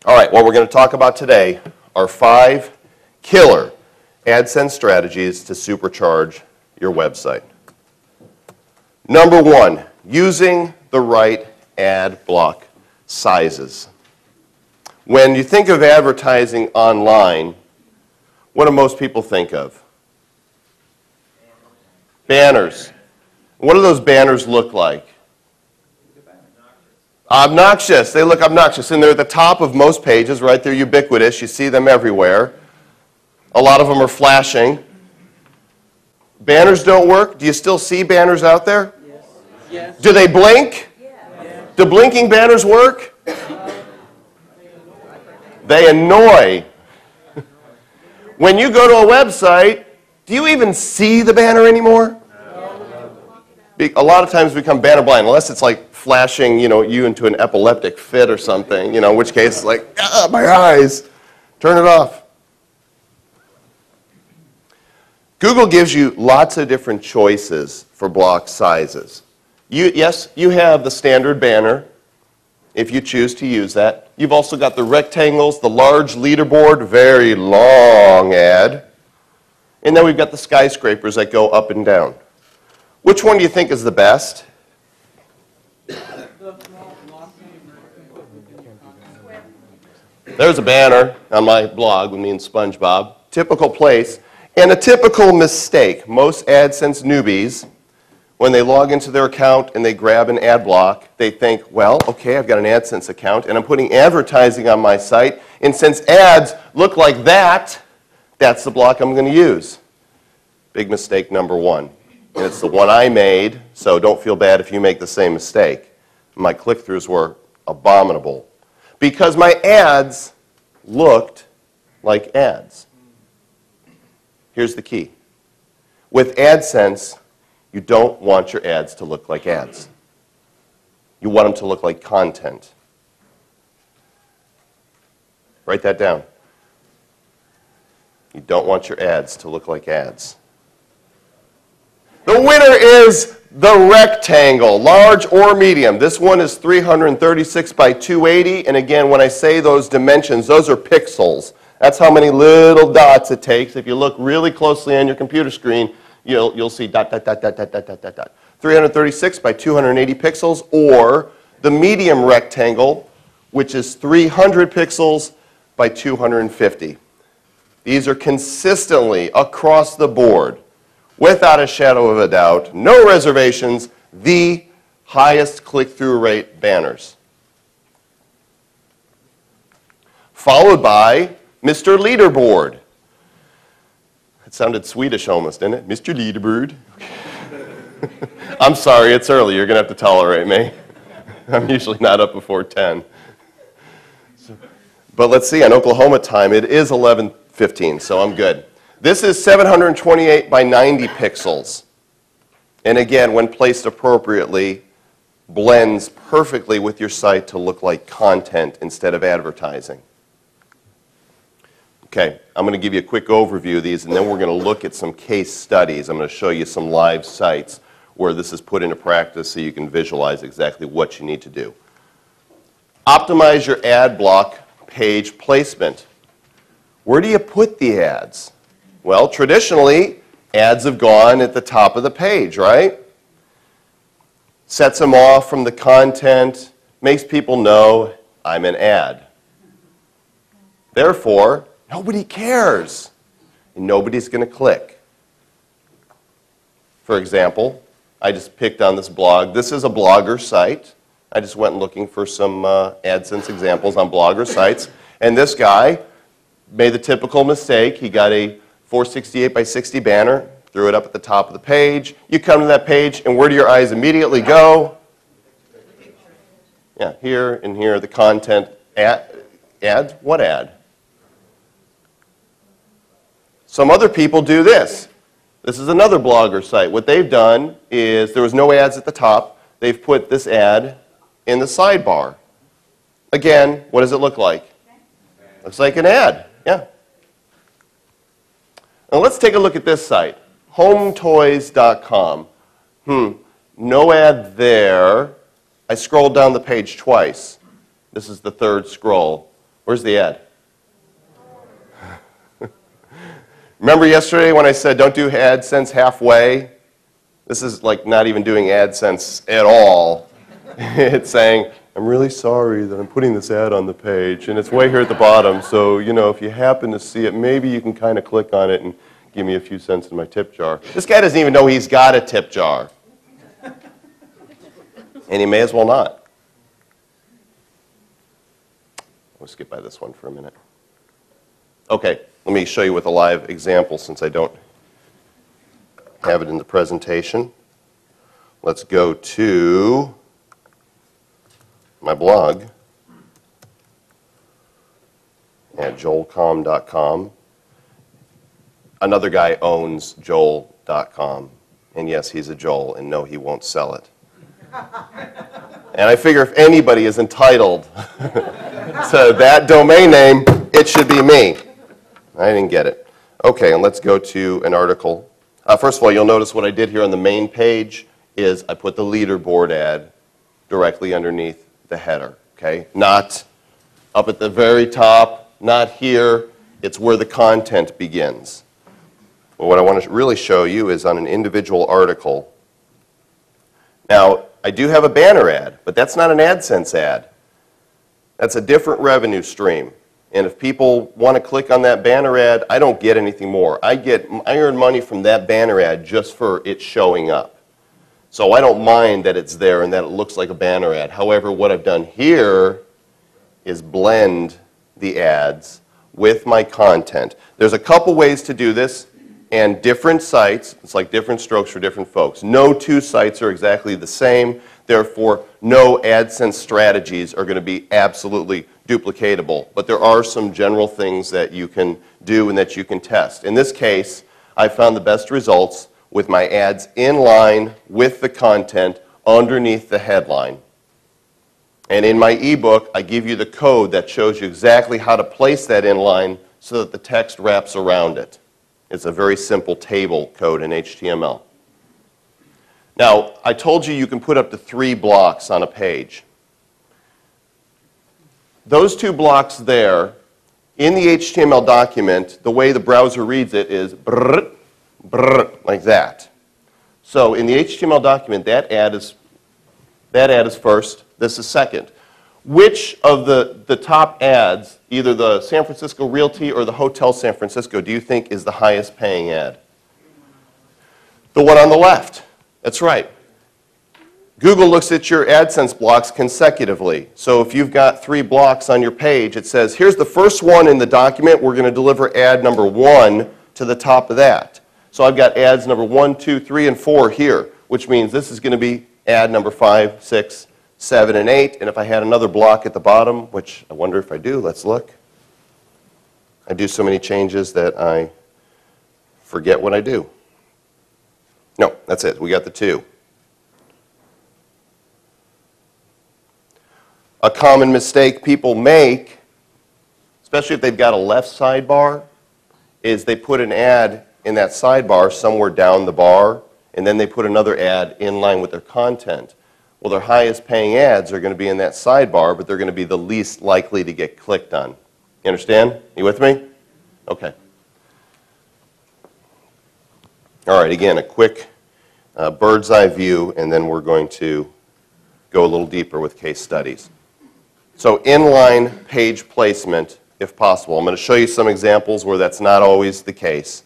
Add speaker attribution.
Speaker 1: All right, what we're going to talk about today are 5 killer AdSense strategies to supercharge your website. Number 1, using the right ad block sizes. When you think of advertising online, what do most people think of? Banners. What do those banners look like? Obnoxious. They look obnoxious. And they're at the top of most pages, right? They're ubiquitous. You see them everywhere. A lot of them are flashing. Banners don't work. Do you still see banners out there?
Speaker 2: Yes. Yes.
Speaker 1: Do they blink?
Speaker 2: Yes.
Speaker 1: Do blinking banners work? They annoy. When you go to a website, do you even see the banner anymore? A lot of times we become banner blind, unless it's like flashing, you into an epileptic fit or something, in which case it's like, my eyes, turn it off. Google gives you lots of different choices for block sizes. Yes, you have the standard banner, if you choose to use that. You've also got the rectangles, the large leaderboard, very long ad. And then we've got the skyscrapers that go up and down. Which one do you think is the best? There's a banner on my blog with me and SpongeBob. Typical place. And a typical mistake. Most AdSense newbies, when they log into their account and they grab an ad block, they think, well, okay, I've got an AdSense account and I'm putting advertising on my site. And since ads look like that, that's the block I'm going to use. Big mistake number 1. And it's the one I made, so don't feel bad if you make the same mistake. My click-throughs were abominable because my ads looked like ads. Here's the key. With AdSense, you don't want your ads to look like ads. You want them to look like content. Write that down. You don't want your ads to look like ads. The winner is the rectangle, large or medium. This one is 336 by 280. And again, when I say those dimensions, those are pixels. That's how many little dots it takes. If you look really closely on your computer screen, you'll see dot, dot, dot, dot, dot, dot, dot, dot, dot. 336 by 280 pixels, or the medium rectangle, which is 300 pixels by 250. These are consistently across the board, without a shadow of a doubt, no reservations, the highest click-through rate banners. Followed by Mr. Leaderboard. It sounded Swedish almost, didn't it? Mr. Leaderboard. I'm sorry, it's early. You're going to have to tolerate me. I'm usually not up before 10. But let's see, on Oklahoma time, it is 11:15, so I'm good. This is 728 by 90 pixels. And again, when placed appropriately, blends perfectly with your site to look like content instead of advertising. Okay, I'm going to give you a quick overview of these, and then we're going to look at some case studies. I'm going to show you some live sites where this is put into practice so you can visualize exactly what you need to do. Optimize your ad block page placement. Where do you put the ads? Well, traditionally, ads have gone at the top of the page, right? Sets them off from the content, makes people know I'm an ad. Therefore, nobody cares, and nobody's going to click. For example, I just picked on this blog. This is a Blogger site. I just went looking for some AdSense examples on Blogger sites, and this guy made the typical mistake. He got a 468 by 60 banner, threw it up at the top of the page. You come to that page, and where do your eyes immediately go? Yeah, here and here, the content. Ad? What ad? Some other people do this. This is another Blogger site. What they've done is there was no ads at the top. They've put this ad in the sidebar. Again, what does it look like? Looks like an ad. Yeah. Now let's take a look at this site, hometoys.com. No ad there. I scrolled down the page twice. This is the third scroll. Where's the ad? Remember yesterday when I said don't do AdSense halfway? This is like not even doing AdSense at all. It's saying, I'm really sorry that I'm putting this ad on the page, and it's way here at the bottom, so if you happen to see it, maybe you can kind of click on it and give me a few cents in my tip jar. This guy doesn't even know he's got a tip jar. And he may as well not. We'll skip by this one for a minute. Okay, let me show you with a live example since I don't have it in the presentation. Let's go to my blog at joelcom.com. Another guy owns joel.com. And yes, he's a Joel, and no, he won't sell it. And I figure if anybody is entitled to that domain name, it should be me. I didn't get it. Okay, and let's go to an article. First of all, you'll notice what I did here on the main page is I put the leaderboard ad directly underneath the header. Okay, not up at the very top, not here. It's where the content begins. Well, what I want to really show you is on an individual article. Now, I do have a banner ad, but that's not an AdSense ad. That's a different revenue stream. And if people want to click on that banner ad, I don't get anything more. I earn money from that banner ad just for it showing up. So I don't mind that it's there and that it looks like a banner ad. However, what I've done here is blend the ads with my content. There's a couple ways to do this, and different sites, it's like different strokes for different folks. No two sites are exactly the same. Therefore, no AdSense strategies are going to be absolutely duplicatable. But there are some general things that you can do and that you can test. In this case, I found the best results with my ads in line with the content underneath the headline. And in my ebook, I give you the code that shows you exactly how to place that in line so that the text wraps around it. It's a very simple table code in HTML. Now, I told you you can put up to 3 blocks on a page. Those 2 blocks there, in the HTML document, the way the browser reads it is brrr, brrr, like that. So in the HTML document, that ad is first, this is second. Which of the top ads, either the San Francisco Realty or the Hotel San Francisco, do you think is the highest paying ad? The one on the left. That's right. Google looks at your AdSense blocks consecutively. So if you've got 3 blocks on your page, it says, here's the first one in the document. We're going to deliver ad number 1 to the top of that. So I've got ads number 1, 2, 3, and 4 here, which means this is going to be ad number 5, 6, 7, and 8. And if I had another block at the bottom, which I wonder if I do, let's look. I do so many changes that I forget what I do. No, that's it. We got the 2. A common mistake people make, especially if they've got a left sidebar, is they put an ad in that sidebar somewhere down the bar, and then they put another ad in line with their content. Well, their highest paying ads are going to be in that sidebar, but they're going to be the least likely to get clicked on. You understand? You with me? Okay. All right, again, a quick bird's eye view, and then we're going to go a little deeper with case studies. So inline page placement, if possible. I'm going to show you some examples where that's not always the case.